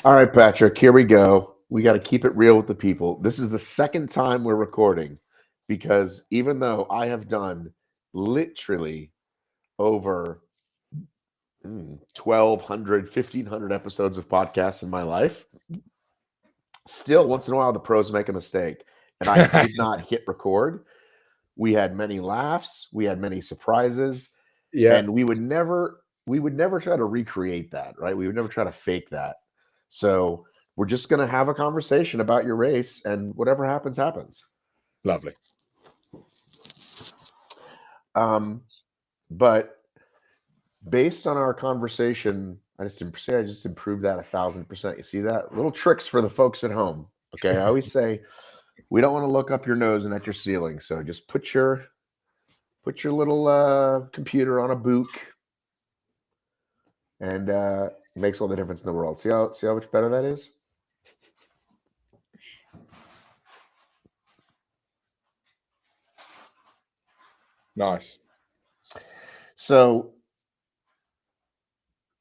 All right, Patrick, here we go. We got to keep it real with the people. This is the second time we're recording because even though I have done literally over 1,200, 1,500 episodes of podcasts in my life, still once in a while the pros make a mistake and I did not hit record. We had many laughs, we had many surprises, and we would never try to recreate that, right? We would never try to fake that. So we're just going to have a conversation about your race, and whatever happens, happens. Lovely. But based on our conversation, I just improved that 1,000%. You see that? Little tricks for the folks at home. Okay, I always say we don't want to look up your nose and at your ceiling. So just put your little computer on a book, and it makes all the difference in the world. See how much better that is? Nice. So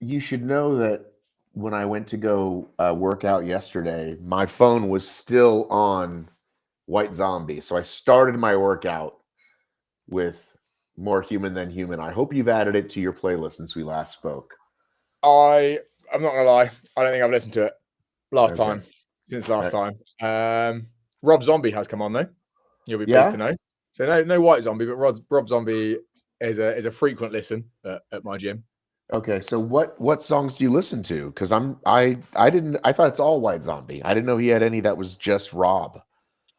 you should know that when I went to go work out yesterday, my phone was still on White Zombie. So I started my workout with More Human Than Human. I hope you've added it to your playlist since we last spoke. I'm not gonna lie. I don't think I've listened to it since last time. Rob Zombie has come on though. You'll be pleased to know. So no White Zombie, but Rob Zombie is a frequent listen at my gym. Okay, so what songs do you listen to? Because I thought it's all White Zombie. I didn't know he had any that was just Rob.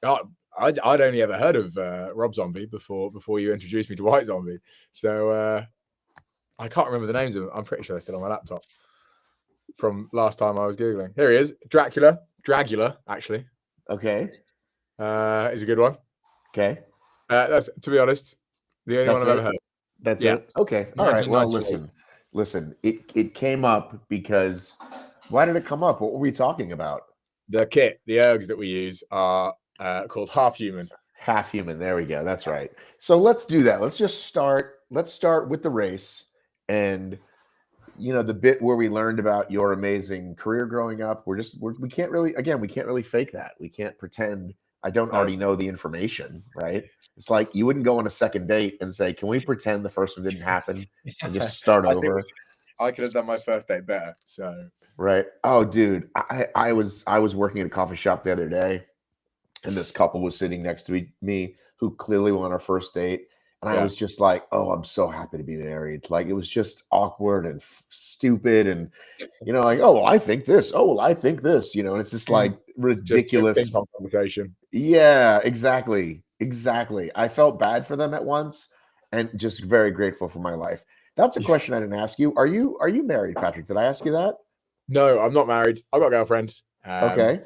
I'd only ever heard of Rob Zombie before you introduced me to White Zombie. So I can't remember the names of them. I'm pretty sure they're still on my laptop from last time I was Googling. Here he is. Dragula, actually. Okay. Is a good one. Okay. That's, to be honest, the only one I've ever heard. That's it? Okay. All right. Well, listen. It came up because why did it come up? What were we talking about? The kit, the ergs that we use are called Half Human. Half Human. There we go. That's right. So let's do that. Let's start with the race and the bit where we learned about your amazing career growing up. We can't really fake that. We can't pretend I don't already know the information, right? It's like you wouldn't go on a second date and say, "Can we pretend the first one didn't happen and just start over?" I could have done my first date better. So right. Oh, dude, I was working at a coffee shop the other day, and this couple was sitting next to me who clearly were on our first date. And I was just like, oh, I'm so happy to be married. Like, it was just awkward and stupid. And, like, oh, well, I think this. Oh, well, I think this, and it's just like ridiculous just conversation. Yeah, exactly. I felt bad for them at once and just very grateful for my life. That's a question I didn't ask you. Are you married, Patrick? Did I ask you that? No, I'm not married. I've got a girlfriend. Okay.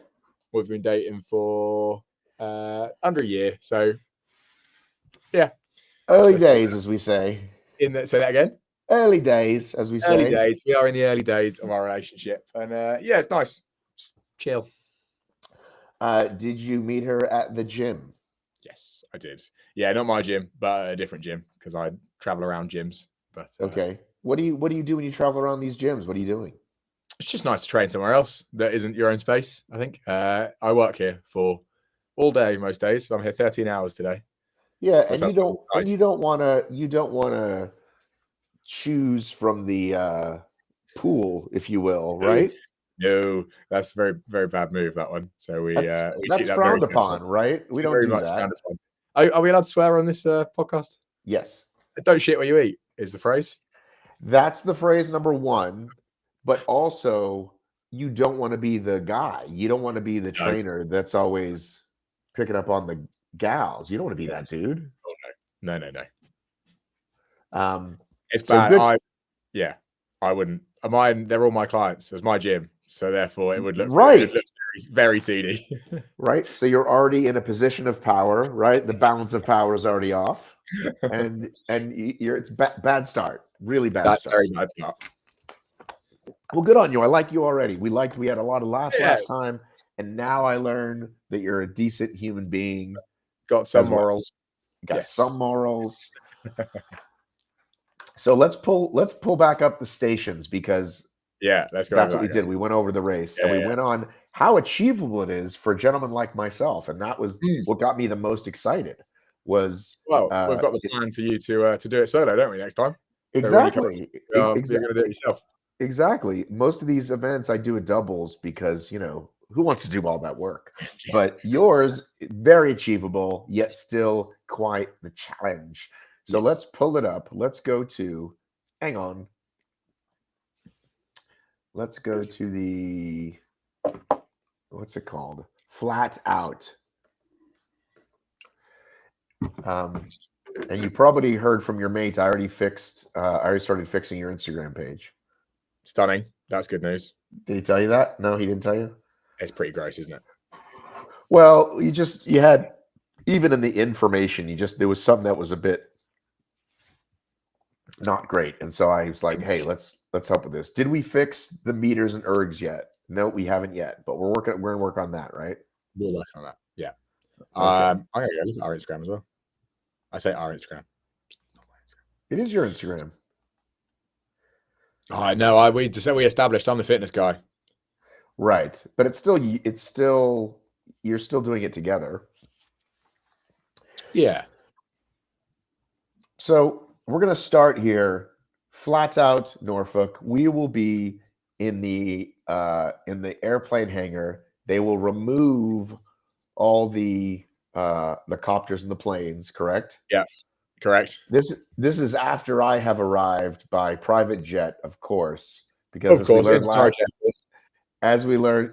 We've been dating for under a year. So, yeah. Early days, as we say. Say that again? Early days, as we say. Early days. We are in the early days of our relationship. And it's nice. Just chill. Did you meet her at the gym? Yes, I did. Yeah, not my gym, but a different gym because I travel around gyms. But okay. What do you do when you travel around these gyms? What are you doing? It's just nice to train somewhere else that isn't your own space, I think. I work here for all day most days. So I'm here 13 hours today. Yeah, so and you don't want to choose from the pool, if you will, right? No, that's a very, very bad move, that one. So that's frowned upon, right? We don't do that. Are we allowed to swear on this podcast? Yes. Don't shit where you eat is the phrase. That's the phrase number one. But also, you don't want to be the guy. You don't want to be the trainer that's always picking up on the gals. You don't want to be that dude. Oh, no. It's so bad. I wouldn't. Mine, they're all my clients. It's my gym. So therefore, it would look very, very seedy. Right. So you're already in a position of power, right? The balance of power is already off. And it's bad start. Really bad start. Very bad start. Well, good on you. I like you already. We had a lot of laughs last time, and now I learned that you're a decent human being. Got some morals. Got some morals. So let's pull back up the stations because Yeah, let's go. That's over what we that did. We went over the race and Yeah, we yeah. went on how achievable it is for a gentleman like myself. And that was Mm. what got me the most excited was Well, we've got the plan for you to do it solo, don't we? Next time. So when you come, exactly. you're going to do it yourself. Exactly. Most of these events I do at doubles because, who wants to do all that work? But yours, very achievable, yet still quite the challenge. So let's Yes. pull it up. Let's go to, hang on. Let's go to the, what's it called? Flat Out. And you probably heard from your mates. I already started fixing your Instagram page. Stunning. That's good news. Did he tell you that? No, he didn't tell you? It's pretty gross, isn't it? Well, you had, even in the information, there was something that was a bit not great. And so I was like, hey, let's help with this. Did we fix the meters and ergs yet? No, we haven't yet, but we're going to work on that, right? We'll work on that. Yeah. Okay. I'm going to go look at our Instagram as well. I say our Instagram. It is your Instagram. Oh, no, we established I'm the fitness guy. Right. But you're still doing it together. Yeah. So we're going to start here. Flat Out, Norfolk. We will be in the airplane hangar. They will remove all the copters and the planes, correct? Yeah, correct. This is after I have arrived by private jet, of course, because as we learned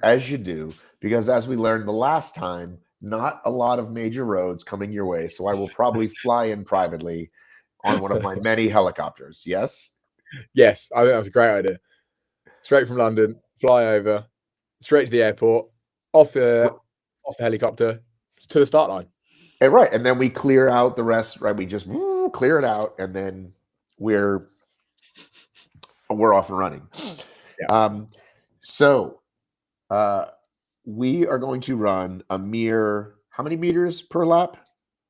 the last time, not a lot of major roads coming your way, so I will probably fly in privately on one of my many helicopters. Yes? Yes, I think that's a great idea. Straight from London, fly over, straight to the airport, off the helicopter to the start line. Right, and then we clear out the rest. Right, we just clear it out, and then we're off and running. Yeah. So we are going to run a mere how many meters per lap?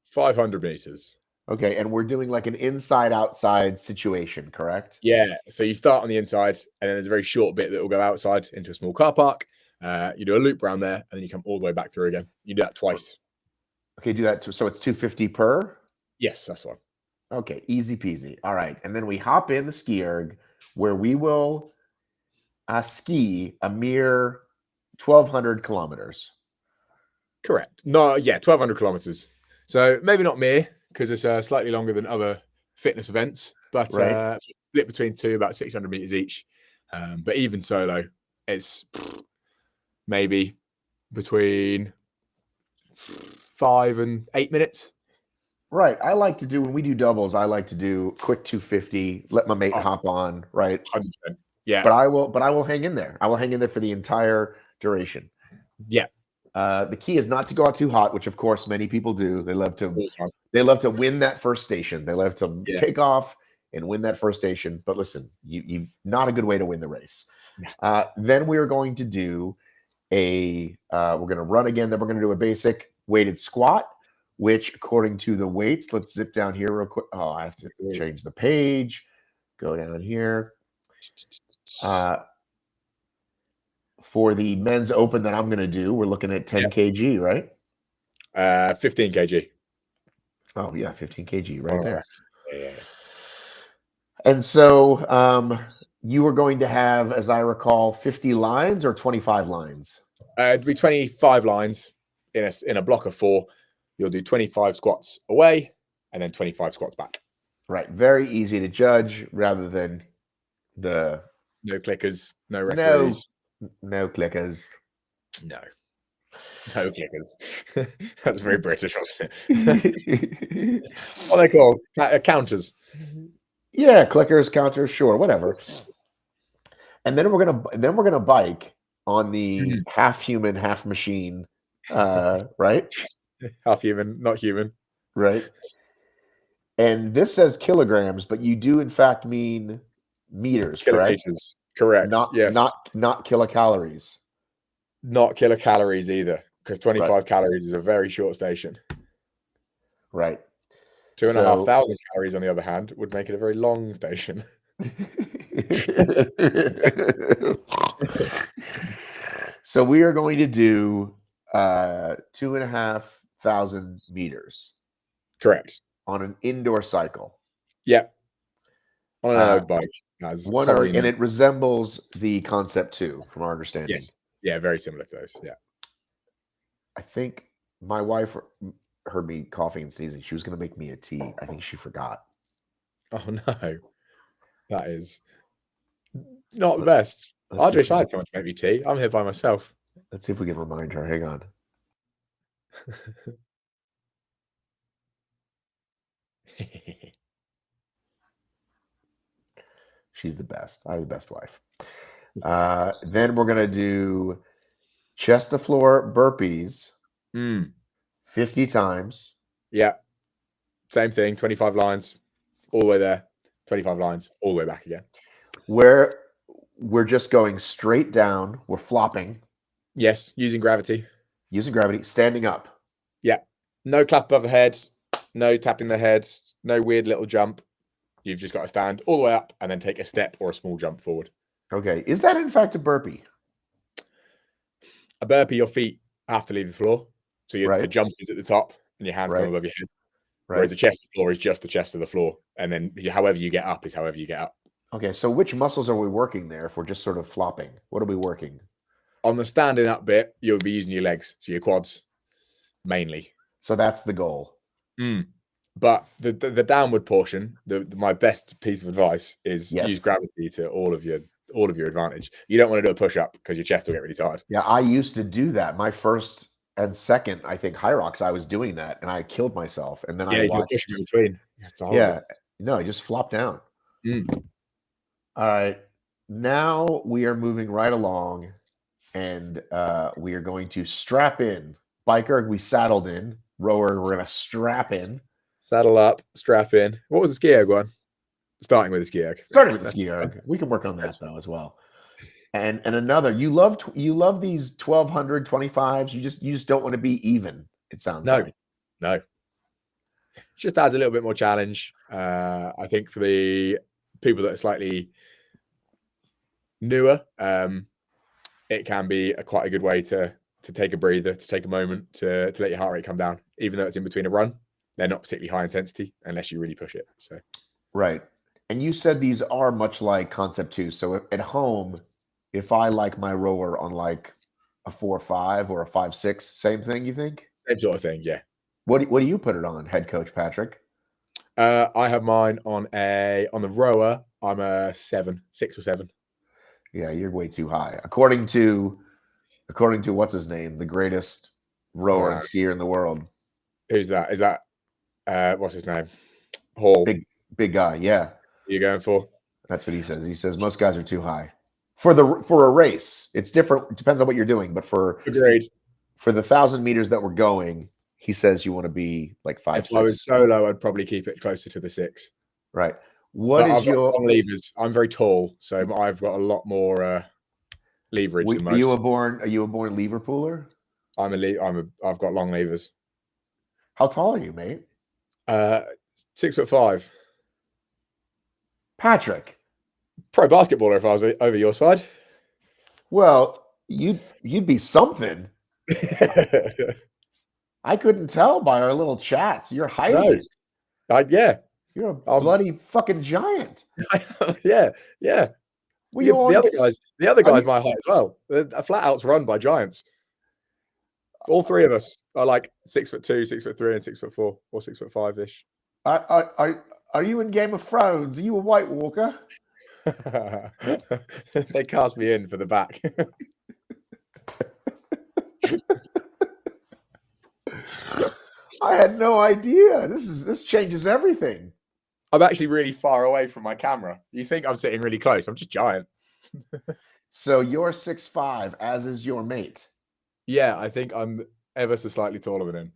500 meters. Okay, and we're doing like an inside-outside situation, correct? Yeah. So you start on the inside, and then there's a very short bit that will go outside into a small car park. You do a loop around there, and then you come all the way back through again. You do that twice. Okay, do that. So it's 250 per? Yes, that's the one. Okay, easy peasy. All right, and then we hop in the ski erg where we will ski a mere 1,200 kilometers. Correct. No, yeah, 1,200 kilometers. So maybe not mere because it's slightly longer than other fitness events, but right. Split between two, about 600 meters each. But even solo, it's maybe between 5 and 8 minutes. Right. I like to do, when we do doubles, I like to do quick 250, let my mate hop on, right? 100%. Yeah. But I will hang in there. I will hang in there for the entire duration. Yeah. The key is not to go out too hot, which of course many people do. They love to win that first station. They love to take off and win that first station. But listen, you not a good way to win the race. Then we are going to do we're going to run again. Then we're going to do a basic weighted squat, which according to the weights, let's zip down here real quick. Oh, I have to change the page. Go down here. For the men's open that I'm going to do, we're looking at 10 kg, right? 15 kg. Oh, yeah, 15 kg right there. Yeah. And so you were going to have, as I recall, 50 lines or 25 lines? It'd be 25 lines in a block of 4. You'll do 25 squats away and then 25 squats back. Right. Very easy to judge rather than the... No clickers, no referees. No clickers. No clickers. That's very British, wasn't it? What are they called? Counters. Yeah, clickers, counters, sure, whatever. And then we're gonna bike on the half human, half machine, right? Half human, not human. Right. And this says kilograms, but you do in fact mean meters, correct? Correct. Not kilocalories. Not kilocalories either, because 25 calories is a very short station. Right. 2,500 calories, on the other hand, would make it a very long station. So we are going to do 2,500 meters Correct. on an indoor cycle. Yeah. On an Uh, erg bike. As and Corey it resembles the Concept 2, from our understanding. Yes. Yeah, very similar to those. Yeah. I think my wife heard me coughing and sneezing. She was going to make me a tea. I think she forgot. Oh no. That is not the best. Let's I'd see if wish we I can- had someone to make me tea. I'm here by myself. Let's see if we can remind her. Hang on. She's the best. I have the best wife. Then we're going to do chest to floor burpees 50 times. Yeah. Same thing. 25 lines all the way there. 25 lines all the way back again. Where we're just going straight down. We're flopping. Yes. Using gravity. Using gravity. Standing up. Yeah. No clap above the head. No tapping the head. No weird little jump. You've just got to stand all the way up and then take a step or a small jump forward. Okay. Is that in fact a burpee? A burpee, your feet have to leave the floor. So the Right. jump is at the top and your hands Right. come above your head. Right. Whereas the chest to floor is just the chest of the floor. And then however you get up is however you get up. Okay. So which muscles are we working there if we're just sort of flopping? What are we working? On the standing up bit, you'll be using your legs. So your quads mainly. So that's the goal. But the downward portion, my best piece of advice is Yes. use gravity to all of your advantage. You don't want to do a push up because your chest will get really tired. Yeah, I used to do that. My first and second, I think, High Rocks, I was doing that, and I killed myself. And then I you watched. push in between. It's horrible. Yeah, no, I just flopped down. All right, now we are moving right along, and we are going to strap in. Biker, we saddled in. Rower, we're going to strap in. Saddle up, strap in. What was the ski erg one? Starting with the ski erg. Started with the ski erg. We can work on that though as well. And another, you love these 1,200 25s. You just don't want to be even. It sounds like. No. It just adds a little bit more challenge. I think for the people that are slightly newer, it can be quite a good way to take a breather, to take a moment, to let your heart rate come down, even though it's in between a run. They're not particularly high intensity unless you really push it. So, right. And you said these are much like Concept 2. So at home, if I like my rower on like a 4.5 or a 5.6, same thing, you think? Same sort of thing, yeah. What do you put it on, head coach Patrick? I have mine on the rower. I'm a 6 or 7. Yeah, you're way too high. According to what's his name, the greatest rower and skier in the world. Who's that? Is that what's his name? Hall. Big guy, yeah. Who are you going for? That's what he says. He says most guys are too high. For a race, it's different. It depends on what you're doing. But Agreed. For the 1,000 meters that we're going, he says you want to be like 5. If I was solo, I'd probably keep it closer to the 6. Right. I've got long levers? I'm very tall, so I've got a lot more leverage than most. Are you a born Liverpooler? I've got long levers. How tall are you, mate? 6'5". Patrick. Pro basketballer if I was over your side. Well, you'd be something. I couldn't tell by our little chats. You're hiding. No. Yeah. You're a bloody fucking giant. Yeah. The other guy's my height as well. A flat out's run by giants. All three of us are like 6'2", 6'3", and 6'4", or 6'5" Are you in Game of Thrones? Are you a White Walker? They cast me in for the back. I had no idea. This changes everything. I'm actually really far away from my camera. You think I'm sitting really close? I'm just giant. So you're 6'5", as is your mate. Yeah, I think I'm ever so slightly taller than him.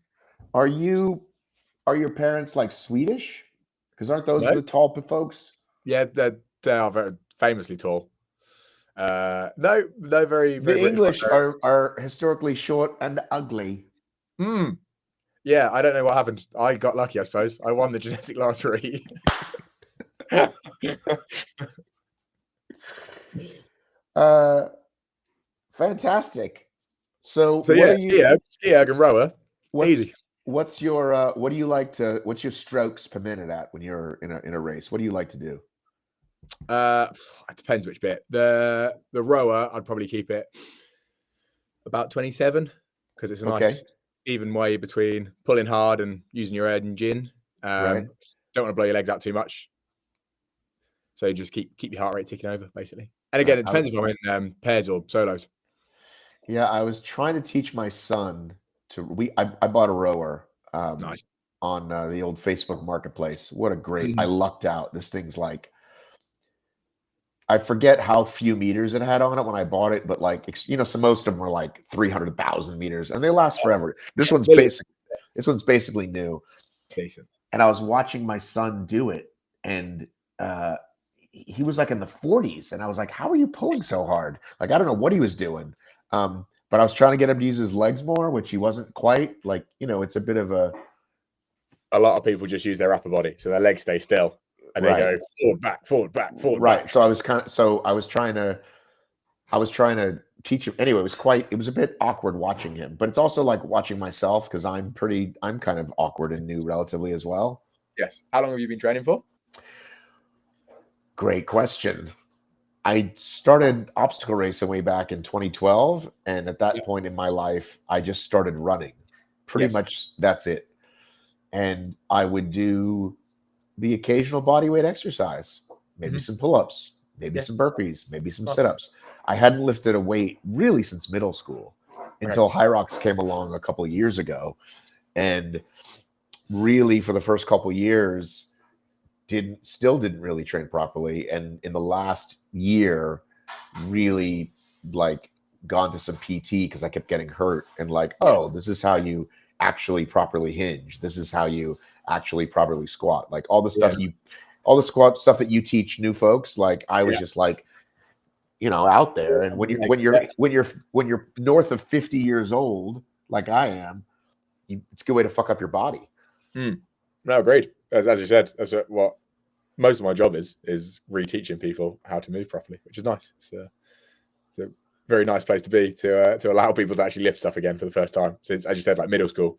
Are your parents like Swedish? Because aren't those the tall folks? Yeah, they are very famously tall. No, very, very. The English are historically short and ugly. Yeah, I don't know what happened. I got lucky, I suppose. I won the genetic lottery. Fantastic. So, So what yeah, are you? ski erg and rower, What's easy. what's your what do you like to? What's your strokes per minute at when you're in a race? What do you like to do? Uh, it depends which bit. The rower, I'd probably keep it about 27 because it's a Okay, nice even way between pulling hard and using your engine. right. Don't want to blow your legs out too much, so you just keep your heart rate ticking over basically. And again, it I, depends if I'm in pairs or solos. yeah, I was trying to teach my son to. I bought a rower Nice. on the old Facebook Marketplace. What a great! I Mhm. lucked out. This thing's like I forget how few meters it had on it when I bought it, but like so most of them were like 300,000 meters, and they last forever. This one's Million. basic. This one's basically new. Decent. And I was watching my son do it, and uh, he was like in the 40s, and I was like, "How are you pulling so hard?" Like I don't know what he was doing, but I was trying to get him to use his legs more, which he wasn't quite. Like it's a bit of a A lot of people just use their upper body, so their legs stay still, and they right, go forward, back, forward, back, forward, right. back. So I was trying to teach him. Anyway, it was a bit awkward watching him, but it's also like watching myself because I'm kind of awkward and new relatively as well. Yes. How long have you been training for? Great question. I started obstacle racing way back in 2012. And at that Yeah. point in my life, I just started running. Pretty Yes. much that's it. And I would do the occasional body weight exercise, maybe Mhm. some pull ups, maybe Yeah. some burpees, maybe some Nice. sit ups. I hadn't lifted a weight really since middle school until Hyrox came along a couple of years ago. And really, for the first couple of years, didn't really train properly, and in the last year really like gone to some PT because I kept getting hurt, and like, oh, this is how you actually properly hinge, this is how you actually properly squat, like all the stuff Yeah. all the squat stuff that you teach new folks, like I was Yeah. just like out there. And when you're north of 50 years old like I am, it's a good way to fuck up your body. No, agreed. As you said, that's what most of my job is reteaching people how to move properly, which is nice. It's a very nice place to be to allow people to actually lift stuff again for the first time since, as you said, like middle school.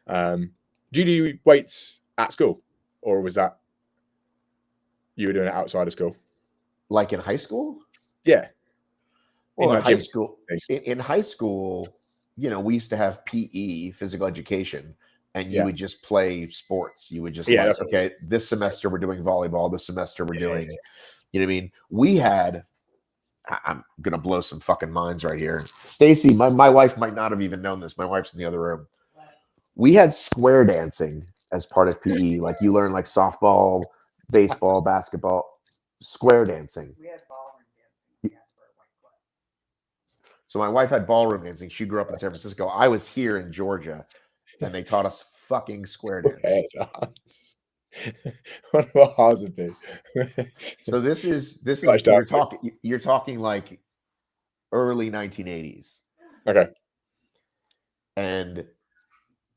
Do you do weights at school, or was that you were doing it outside of school? Like in high school? Yeah, in Well, in like high gym. school, in high school, we used to have PE, physical education, and you Yeah, would just play sports. You would just yeah, like, that's what it okay, this semester we're doing volleyball. This semester we're is. doing, you know what I mean? We had, I'm gonna blow some fucking minds right here. Stacy, my wife might not have even known this. My wife's in the other room. We had square dancing as part of PE. Like you learn like softball, baseball, basketball, square dancing. We had ballroom dancing. So my wife had ballroom dancing. She grew up in San Francisco. I was here in Georgia, and they taught us fucking square dancing. Dance. What about ours would be? So this is Like you're talking like early 1980s, okay. and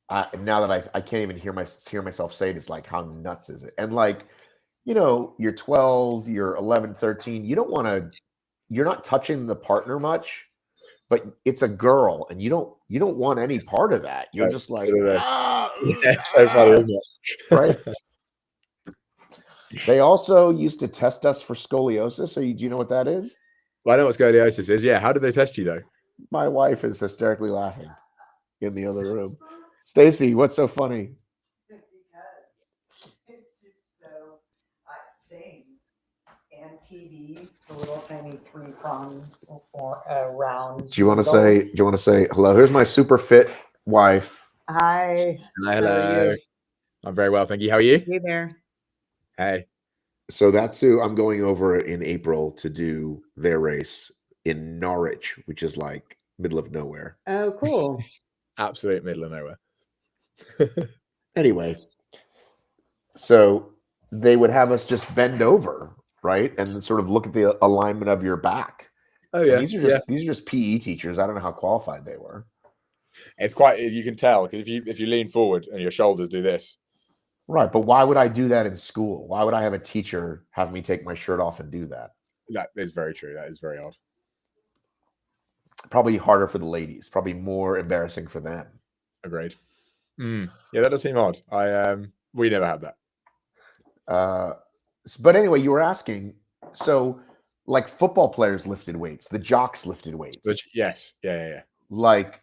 now that I can't even hear myself say it, it's like, how nuts is it? And like, you're 12, you're 11, 13. You're not touching the partner much, but it's a girl, and you don't want any part of that. You're just like, Yeah, it's so funny, isn't it? right? They also used to test us for scoliosis. Do you know what that is? Well, I know what scoliosis is. Yeah, how did they test you though? My wife is hysterically laughing in the other room. Stacy, what's so funny? Because it's just so same and TV, the little tiny 3-prong or round. Do you want to say hello? Here's my super fit wife. Hi. Hello. I'm very well, thank you. How are you? Hey there. Hey. So that's who I'm going over in April to do their race in Norwich, which is like middle of nowhere. Oh, cool. Absolute middle of nowhere. Anyway, so they would have us just bend over, right, and sort of look at the alignment of your back. Oh yeah, and these are just PE teachers. I don't know how qualified they were. It's quite, you can tell, because if you lean forward and your shoulders do this, Right, but why would I do that in school? Why would I have a teacher have me take my shirt off and do that? That is very true. That is very odd. Probably harder for the ladies. Probably more embarrassing for them. Agreed. Yeah, that does seem odd. We never had that. But anyway, you were asking. So, like football players lifted weights, the jocks lifted weights. Yes. Yeah. Like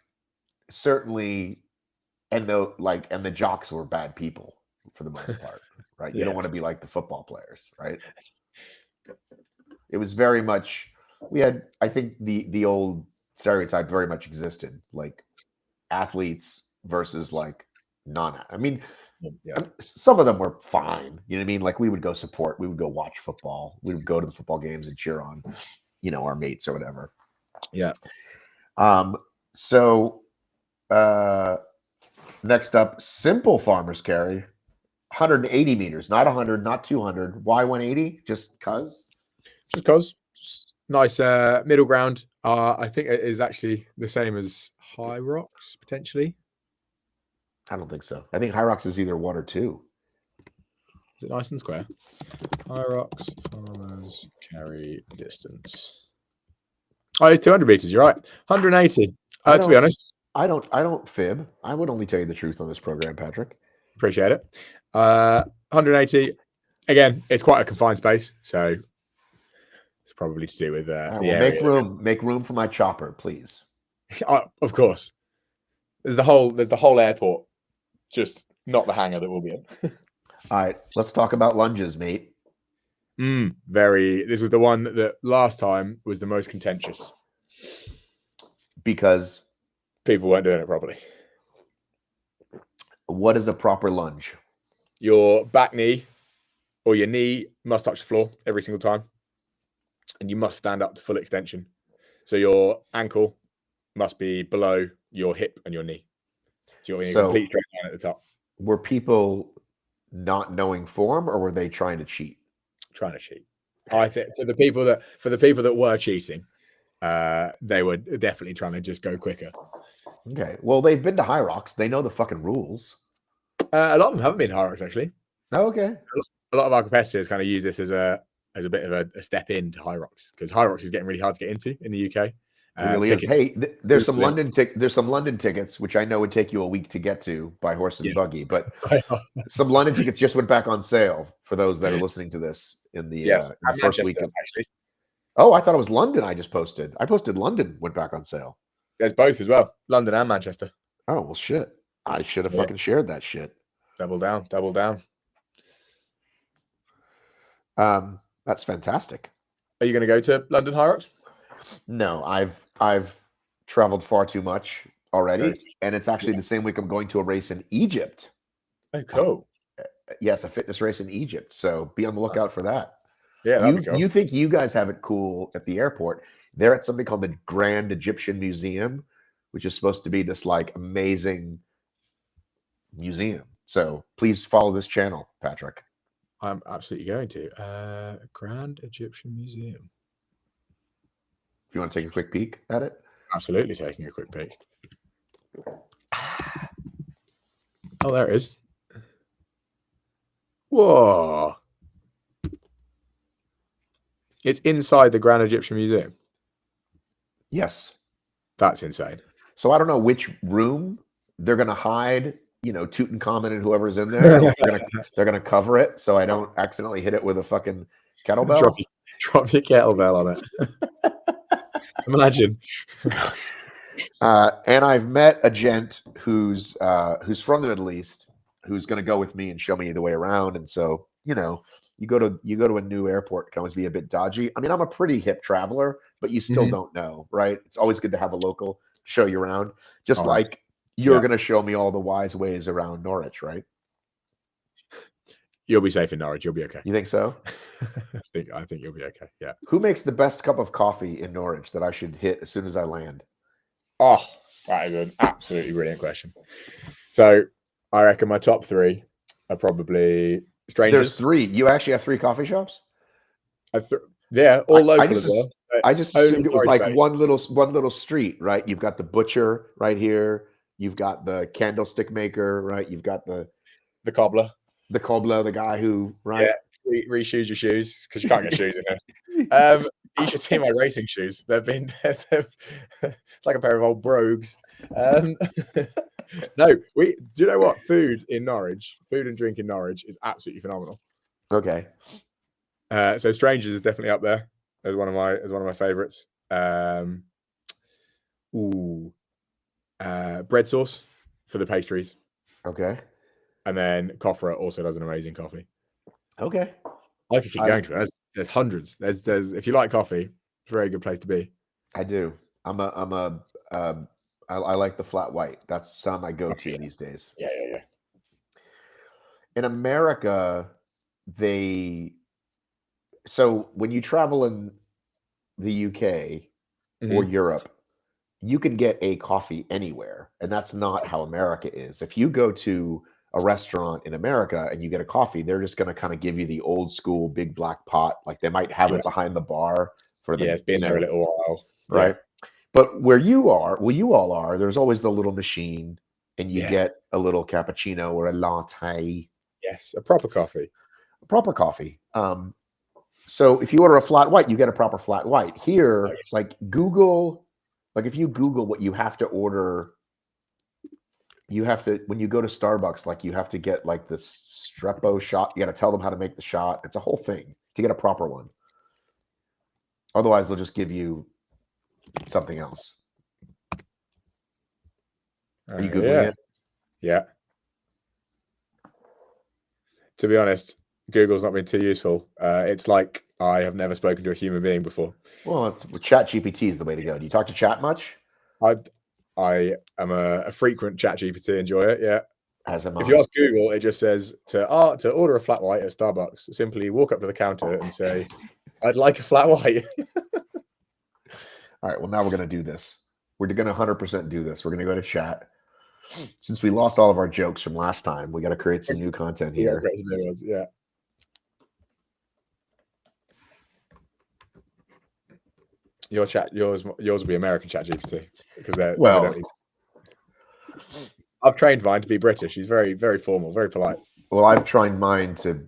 certainly, and the jocks were bad people for the most part, right? You don't Yeah. want to be like the football players, right? It was very much. We had, I think, the old stereotype very much existed, like athletes versus like non. I mean, Yeah. some of them were fine. You know what I mean? Like we would go support, we would go watch football, we would go to the football games and cheer on, our mates or whatever. Yeah. So next up, simple farmers carry 180 meters, not 100, not 200. Why 180? Just cause? Just because. Nice middle ground. I think it is actually the same as High Rocks, potentially. I don't think so. I think High Rocks is either 1 or 2. Is it nice and square? High Rocks farmers carry distance. Oh, it's 200 meters. You're right. 180. To be honest, I don't fib. I would only tell you the truth on this program, Patrick. appreciate it. 180. Again, it's quite a confined space, so it's probably to do with the area. Make room for my chopper, please. Of course. There's the whole airport, just not the hangar that we'll be in. All right, let's talk about lunges, mate. This is the one that last time was the most contentious because people weren't doing it properly. What is a proper lunge? Your back knee or your knee must touch the floor every single time, and you must stand up to full extension. So your ankle must be below your hip and your knee. So you're in a complete straight line at the top. Were people not knowing form, or were they trying to cheat? Trying to cheat. I think for the people that were cheating, they were definitely trying to just go quicker. Okay. Well, they've been to High Rocks. They know the fucking rules. A lot of them haven't been to High Rocks, actually. Oh, okay. A lot of our competitors kind of use this as a bit of a step into High Rocks, because High Rocks is getting really hard to get into in the UK. Really is. Hey, there's some London tickets, which I know would take you a week to get to by horse and buggy, but some London tickets just went back on sale for those that are listening to this in the first week. Actually. Oh, I thought it was London. I posted London went back on sale. There's both as well, London and Manchester. Oh well, shit! I should have fucking shared that shit. Double down. That's fantastic. Are you going to go to London High Rocks? No, I've traveled far too much already, and it's actually the same week I'm going to a race in Egypt. Oh, cool. Yes, a fitness race in Egypt. So be on the lookout for that. Yeah, that'd be cool. You think you guys have it cool at the airport? They're at something called the Grand Egyptian Museum, which is supposed to be this like amazing museum. So please follow this channel, Patrick. I'm absolutely going to. Grand Egyptian Museum. If you want to take a quick peek at it. Absolutely taking a quick peek. Oh, there it is. Whoa. It's inside the Grand Egyptian Museum. Yes. That's insane. So I don't know which room they're going to hide, Tutankhamun and whoever's in there. they're going to cover it so I don't accidentally hit it with a fucking kettlebell. Drop your kettlebell on it. Imagine. And I've met a gent who's from the Middle East, who's going to go with me and show me the way around. And so, you go to a new airport, it can always be a bit dodgy. I mean, I'm a pretty hip traveler, but you still don't know, right? It's always good to have a local show you around, just like you're going to show me all the wise ways around Norwich, right? You'll be safe in Norwich. You'll be okay. You think so? I think you'll be okay. Yeah. Who makes the best cup of coffee in Norwich that I should hit as soon as I land? Oh, that is an absolutely brilliant question. So I reckon my top 3 are probably strangers. There's 3. You actually have 3 coffee shops? Yeah, all local as well. I just assumed it was like one little street, right? You've got the butcher right here. You've got the candlestick maker, right? You've got the cobbler. The Coblo, the guy who, right? Yeah. Reshoes your shoes because you can't get shoes in here. You should see my racing shoes. It's like a pair of old brogues. No, do you know what? Food and drink in Norwich is absolutely phenomenal. Okay. So Strangers is definitely up there as one of my favorites. Bread sauce for the pastries, Okay. and then Kofra also does an amazing coffee. Okay. I could keep going to it. There's hundreds. There's if you like coffee, it's a very good place to be. I do. I like the flat white. That's some of my go-to these days. Yeah. In America, so when you travel in the UK or Europe, you can get a coffee anywhere, and that's not how America is. If you go to a restaurant in America and you get a coffee, they're just going to kind of give you the old school big black pot. Like they might have it behind the bar for the it's been there a little while, right? But where you all are, there's always the little machine, and you get a little cappuccino or a latte. Yes, a proper coffee. So if you order a flat white, you get a proper flat white. Here, like if you Google what you have to order, when you go to Starbucks, like you have to get like the Strepo shot. You got to tell them how to make the shot. It's a whole thing to get a proper one. Otherwise, they'll just give you something else. Are you Googling it? Yeah. To be honest, Google's not been too useful. It's like I have never spoken to a human being before. Well, ChatGPT is the way to go. Do you talk to Chat much? I am a frequent ChatGPT enjoyer. Yeah. As am I. If you ask Google, it just says to order a flat white at Starbucks. Simply walk up to the counter and say, "I'd like a flat white." All right. Well, now we're going to do this. We're going to 100% do this. We're going to go to chat. Since we lost all of our jokes from last time, we got to create some new content here. Yeah. Yours will be American ChatGPT because I've trained mine to be British. He's very, very formal, very polite. Well, I've trained mine to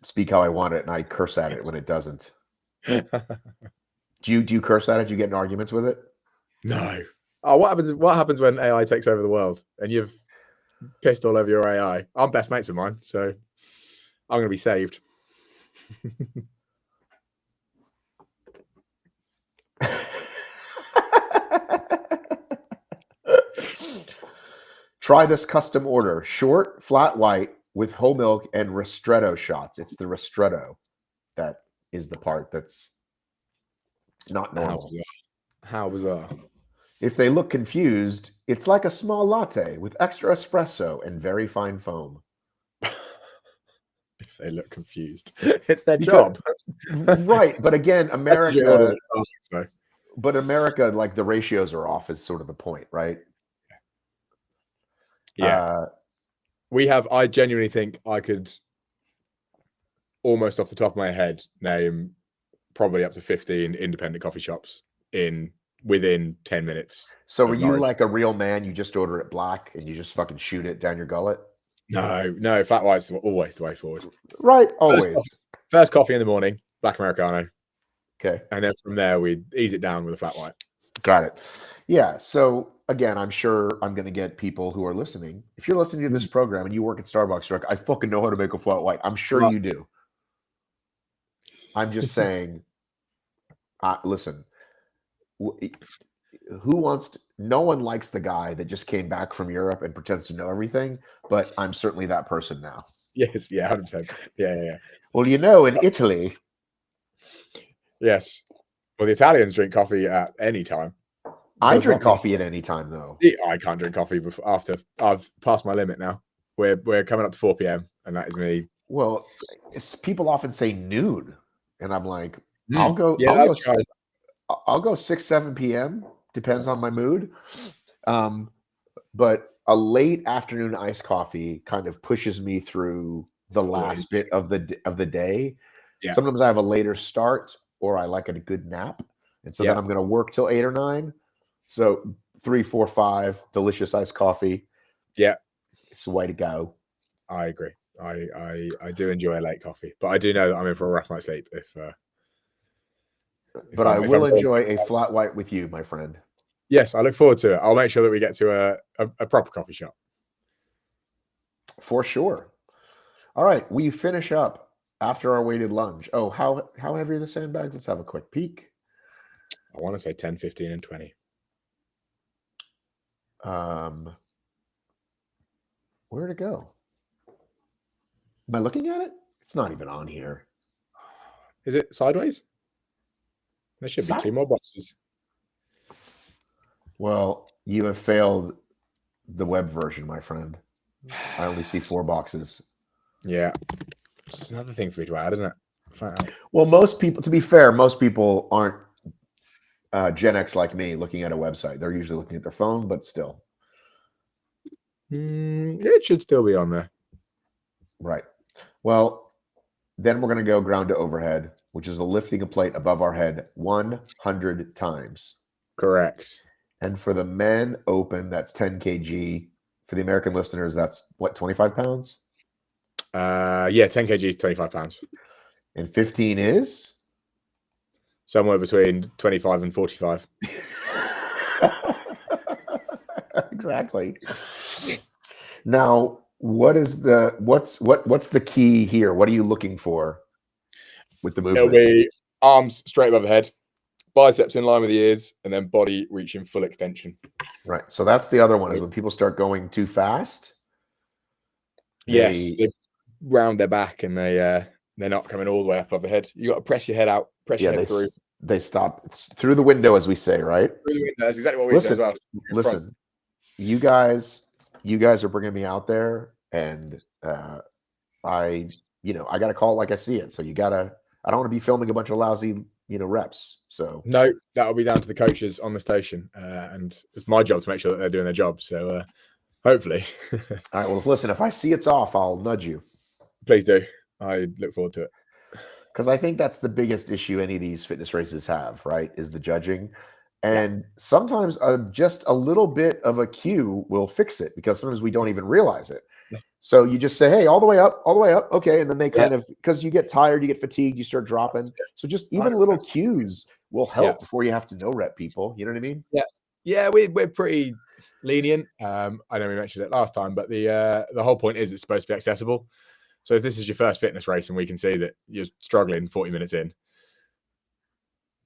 speak how I want it, and I curse at it when it doesn't. Do you curse at it? Do you get in arguments with it? No. Oh, what happens when AI takes over the world and you've pissed all over your AI? I'm best mates with mine, so I'm going to be saved. Try this custom order: short, flat white with whole milk and ristretto shots. It's the ristretto that is the part that's not normal. How bizarre. If they look confused, it's like a small latte with extra espresso and very fine foam. If they look confused, it's their job. Right. But again, America, like the ratios are off is sort of the point, right? Yeah. I genuinely think I could almost off the top of my head name probably up to 15 independent coffee shops within 10 minutes. So are you like a real man? You just order it black and you just fucking shoot it down your gullet? No, flat white's always the way forward. Right, always. First coffee in the morning, black Americano. Okay. And then from there, we ease it down with a flat white. Got it. Yeah. So again, I'm sure I'm going to get people who are listening. If you're listening to this program and you work at Starbucks, you're like, I fucking know how to make a flat white. I'm sure you do. I'm just saying, listen, no one likes the guy that just came back from Europe and pretends to know everything, but I'm certainly that person now. Yes. Yeah. 100%. Yeah. Well, in Italy. Yes. Well, the Italians drink coffee at any time. I drink coffee at any time, though. I can't drink coffee after I've passed my limit now. We're coming up to 4 p.m. and that is me. Well, people often say noon, and I'm like, I'll go 6, 7 p.m. Depends on my mood. But a late afternoon iced coffee kind of pushes me through the last bit of the day. Yeah. Sometimes I have a later start, or I like a good nap, and so then I'm going to work till 8 or 9. So 3, 4, 5, delicious iced coffee. Yeah, it's the way to go. I agree. I do enjoy a late coffee, but I do know that I'm in for a rough night's sleep if But I will I'm wrong. enjoy a flat white with you, my friend. Yes, I look forward to it. I'll make sure that we get to a proper coffee shop. For sure. All right, we finish up after our weighted lunge. Oh, how heavy are the sandbags? Let's have a quick peek. I want to say 10, 15, and 20. Where'd it go? Am I looking at it? It's not even on here. Is it sideways? There should be 2 more boxes. Well, you have failed the web version, my friend. I only see 4 boxes. Yeah. It's another thing for me to add, isn't it? Well, most people, to be fair, most people aren't Gen X like me looking at a website. They're usually looking at their phone, but still. It should still be on there. Right. Well, then we're going to go ground to overhead, which is a lifting a plate above our head 100 times. Correct. And for the men open, that's 10 kg. For the American listeners, that's what, 25 pounds? Yeah, 10 kg is 25 pounds. And 15 is? Somewhere between 25 and 45. Exactly. Now, what's the key here? What are you looking for with the movement? It'll be arms straight above the head, biceps in line with the ears, and then body reaching full extension. Right. So that's the other one, is when people start going too fast. They round their back and they're not coming all the way up above the head. You got to press your head out, press your head through. They stop through the window, as we say, right? Through the window. That's exactly what we say as well. Listen, you guys are bringing me out there, and I got to call it like I see it. So I don't want to be filming a bunch of lousy, reps. So no, that'll be down to the coaches on the station, and it's my job to make sure that they're doing their job. So hopefully. All right. Well, listen, if I see it's off, I'll nudge you. Please do. I look forward to it. Because I think that's the biggest issue any of these fitness races have, right? Is the judging. And sometimes just a little bit of a cue will fix it, because sometimes we don't even realize it. So you just say, hey, all the way up. Okay. And then they kind of, because you get tired, you get fatigued, you start dropping. So just even little cues will help before you have to no rep people. You know what I mean? Yeah. Yeah, we're pretty lenient. I know we mentioned it last time, but the whole point is it's supposed to be accessible. So if this is your first fitness race and we can see that you're struggling 40 minutes in,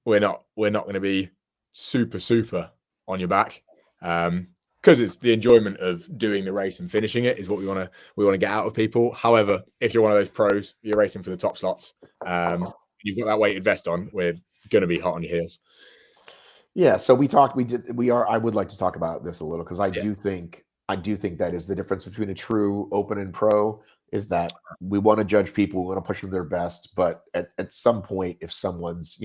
we're not going to be super on your back, because it's the enjoyment of doing the race and finishing it is what we want to get out of people. However, if you're one of those pros, you're racing for the top slots, you've got that weighted vest on, we're going to be hot on your heels. Yeah. So I would like to talk about this a little, because I do think that is the difference between a true open and pro, is that we want to judge people, we want to push them their best, but at some point, if someone's,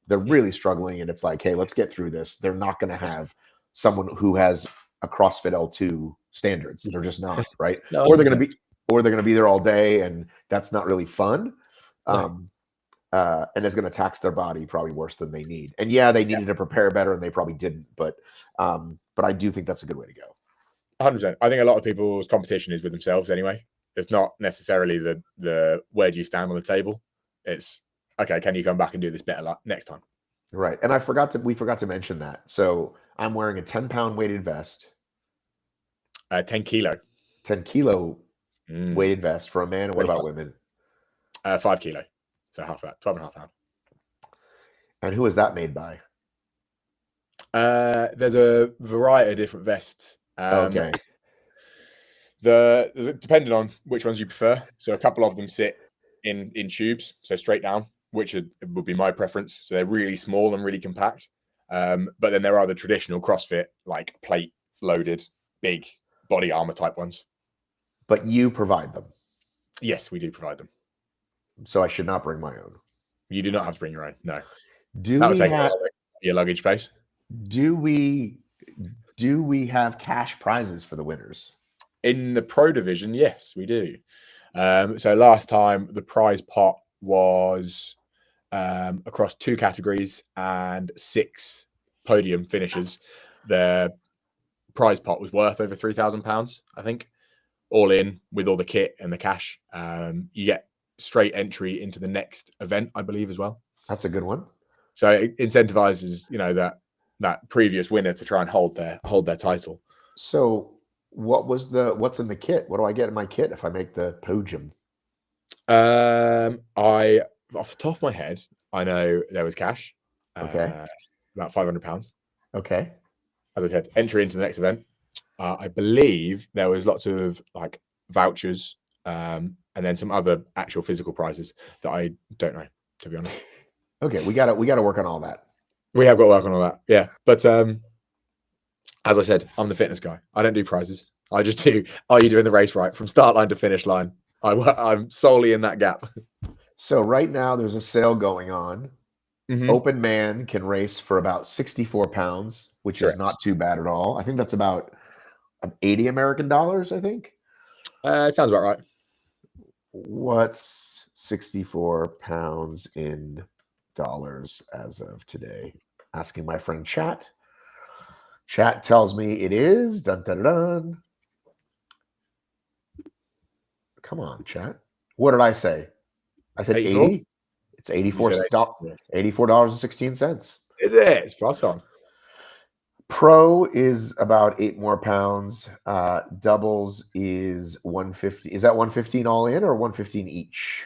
they're really struggling and it's like, hey, let's get through this, they're not going to have someone who has a CrossFit L2 standards. They're just not, right? No, or they're going to be there all day, and that's not really fun. And it's going to tax their body probably worse than they need. And they needed to prepare better, and they probably didn't. But I do think that's a good way to go. 100%. I think a lot of people's competition is with themselves anyway. It's not necessarily the where do you stand on the table. It's okay, can you come back and do this better next time? Right. And we forgot to mention that. So I'm wearing a 10-pound weighted vest. 10 kilo. 10 kilo weighted vest for a man. And what about women? 5 kilo. So half that, 12.5 pounds. And who is that made by? There's a variety of different vests. Okay. Depending on which ones you prefer. So a couple of them sit in tubes, so straight down, which would be my preference. So they're really small and really compact. But then there are the traditional CrossFit, like plate loaded, big body armor type ones. But you provide them? Yes, we do provide them. So I should not bring my own? You do not have to bring your own, no. That would take your luggage space. Do we have cash prizes for the winners? In the pro division, yes, we do. So last time the prize pot was across 2 categories and 6 podium finishes. The prize pot was worth over £3,000, I think. all in with all the kit and the cash. You get straight entry into the next event, I believe, as well. That's a good one. So it incentivizes, that previous winner to try and hold their title. So what's in the kit? What do I get in my kit if I make the podium? I off the top of my head, I know there was cash. Okay. About £500. Okay. As I said, entry into the next event. I believe there was lots of like vouchers, and then some other actual physical prizes that I don't know, to be honest. Okay, we gotta work on all that. We have got to work on all that, yeah. But as I said, I'm the fitness guy. I don't do prizes. I just do. Are you doing the race right from start line to finish line? I'm solely in that gap. So right now there's a sale going on. Mhm. Open man can race for about 64 pounds, which is Correct. not too bad at all. I think that's about 80 American dollars, I think. It sounds about right. What's 64 pounds in dollars as of today? Asking my friend chat. Chat tells me it is. Dun, dun, dun, dun. Come on, chat. What did I say? I said 84? 80. It's $84.16. Is it? It's spot on. Pro is about 8 more pounds. Doubles is 150. Is that 115 all in or 115 each?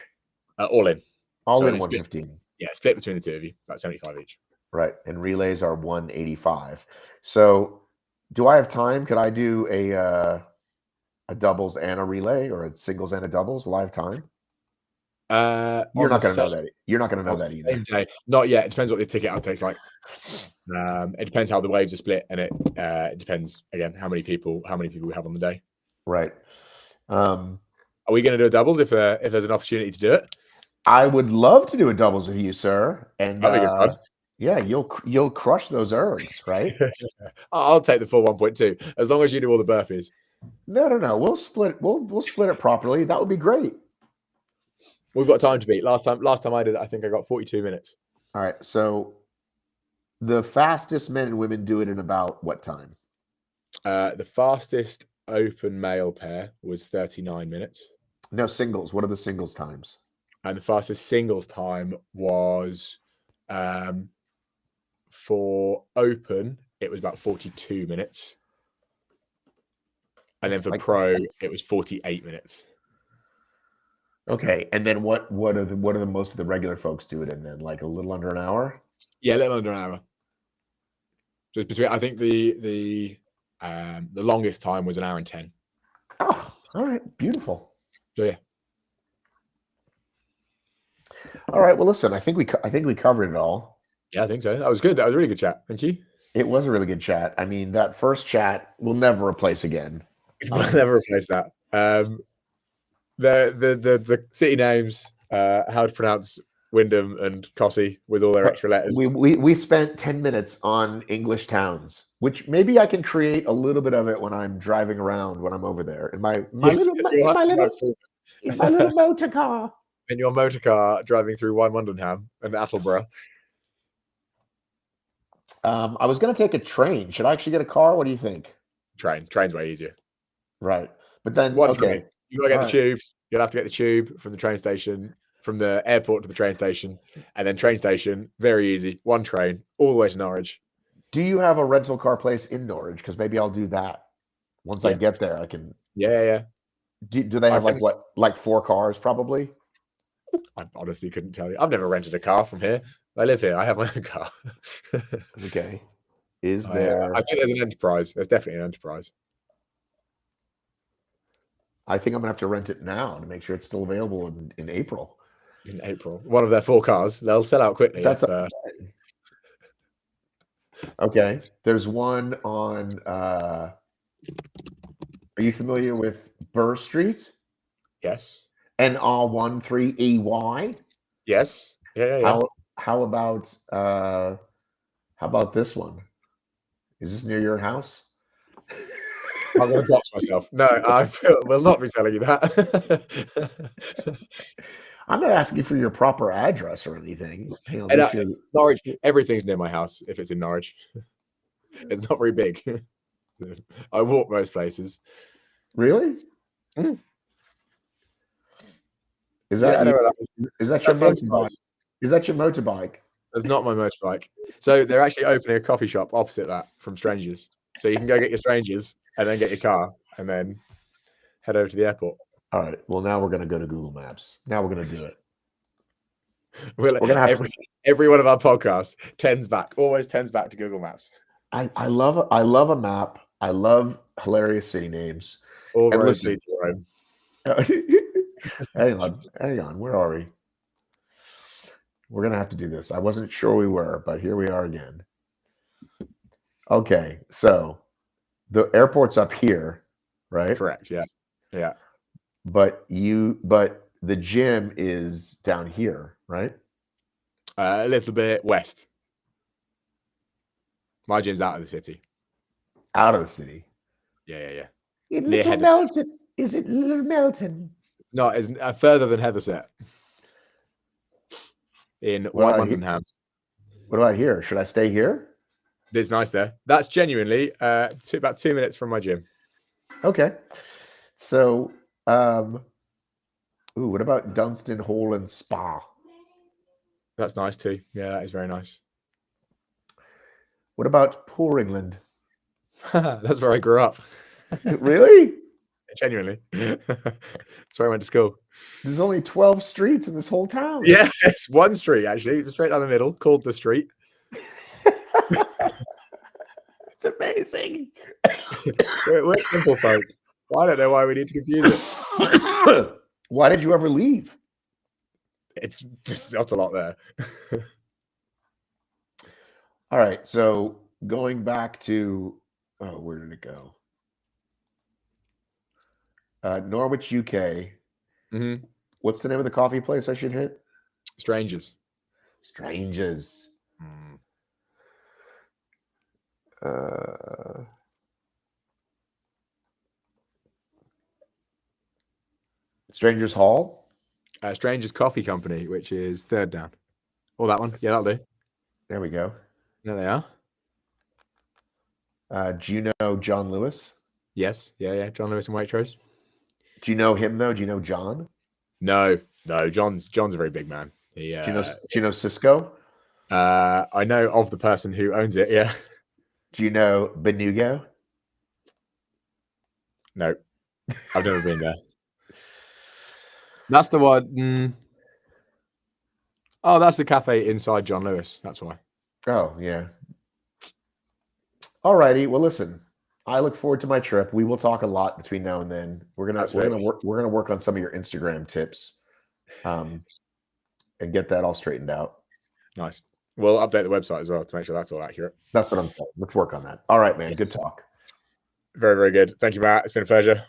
All in. All So in it's split. 115. Yeah, split between the two of you, about 75 each. Right. And relays are 185. So do I have time? Could I do a doubles and a relay, or a singles and a doubles? Will I have time? You're not going to know that. You're not going to know that either. Same day. Not yet. It depends what the ticket outtake's like. It depends how the waves are split, and it depends again how many people we have on the day. Right. Are we going to do a doubles if there's an opportunity to do it? I would love to do a doubles with you, sir. And That'd be good fun. yeah, you'll crush those ergs, right? I'll take the full 1.2 as long as you do all the burpees. No. We'll split. We'll split it properly. That would be great. We've got time to beat. Last time I did it, I think I got 42 minutes. All right. So the fastest men and women do it in about what time? The fastest open male pair was 39 minutes. No, singles. What are the singles times? And the fastest singles time was for open, it was about 42 minutes. And then for pro, it was 48 minutes. Okay. And then what are the most of the regular folks do it in then? Like a little under an hour? Yeah, a little under an hour. Just between, I think the longest time was 1 hour and 10. Oh, all right. Beautiful. So yeah. All right. Well, listen, I think we covered it all. Yeah, I think so. That was good. That was a really good chat. Thank you. It was a really good chat. I mean, that first chat will never replace again. I'll never replace that. The city names, how to pronounce Wyndham and Cossey with all their extra letters. We spent 10 minutes on English towns, which maybe I can create a little bit of it when I'm driving around when I'm over there in my little motor car. In your motor car driving through Wymondernham and Attleborough. I was going to take a train. Should I actually get a car? What do you think? Train's way easier. Right. But then, train. You got to get the tube. You'll have to get the tube from the train station, from the airport to the train station, and then train station, very easy. One train, all the way to Norwich. Do you have a rental car place in Norwich? Because maybe I'll do that. Once I get there, I can. Yeah. Do they have like 4 cars probably? I honestly couldn't tell you. I've never rented a car from here. I live here. I have my own car. Okay. Is there? I think there's an enterprise. There's definitely an enterprise. I think I'm gonna have to rent it now to make sure it's still available in April. In April, one of their 4 cars. They'll sell out quickly. That's okay. There's one on. Are you familiar with Burr Street? Yes. NR13EY. Yes. Yeah. How about this one? Is this near your house? I'm going to box myself. No, I will not be telling you that. I'm not asking for your proper address or anything. Norwich, everything's near my house if it's in Norwich. It's not very big. I walk most places. Really? Is Yeah, that I know you? where that is. Is that your That's motorbike? nice. Is that your motorbike? That's not my motorbike. So they're actually opening a coffee shop opposite that from Strangers. So you can go get your Strangers and then get your car and then head over to the airport. All right. Well, now we're gonna go to Google Maps. Now we're gonna do it. We're gonna have every one of our podcasts always tends back to Google Maps. I love a map. I love hilarious city names. All And roads listen- lead to Rome. hang on. Where are we? We're gonna have to do this. I wasn't sure we were, but here we are again. Okay, so the airport's up here, right? Correct. Yeah. Yeah. But the gym is down here, right? A little bit west. My gym's out of the city. Out of the city. Yeah. In Near Little Heatherset. Melton. Is it Little Melton? No, it's further than Heatherset. In What about Wymondham. What about here? Should I stay here? It's nice there. That's genuinely about 2 minutes from my gym. Okay. So, what about Dunstan Hall and Spa? That's nice too. Yeah, that is very nice. What about Poor England? That's where I grew up. Really? Genuinely. That's where I went to school. There's only 12 streets in this whole town. Yeah, it's one street actually, straight down the middle, called the street. It's amazing. We're simple folk. I don't know why we need to confuse it. Why did you ever leave? It's not a lot there. All right. So going back to, where did it go? Norwich, UK. Mhm. What's the name of the coffee place I should hit? Strangers. Strangers. Strangers Hall. Strangers Coffee Company, which is third down. Oh, that one. Yeah, that'll do. There we go. There they are. Do you know John Lewis? Yes. Yeah. John Lewis and Waitrose. Do you know him though? Do you know John? No. John's a very big man. He, Do you know Cisco? I know of the person who owns it. Yeah. Do you know Benugo? No, I've never been there. That's the one. Oh, that's the cafe inside John Lewis. That's why. Oh, yeah. All righty. Well, listen, I look forward to my trip. We will talk a lot between now and then. We're gonna work on some of your Instagram tips, and get that all straightened out. Nice. We'll update the website as well to make sure that's all accurate. That's what I'm saying. Let's work on that. All right, man. Good talk. Very, very good. Thank you, Matt. It's been a pleasure.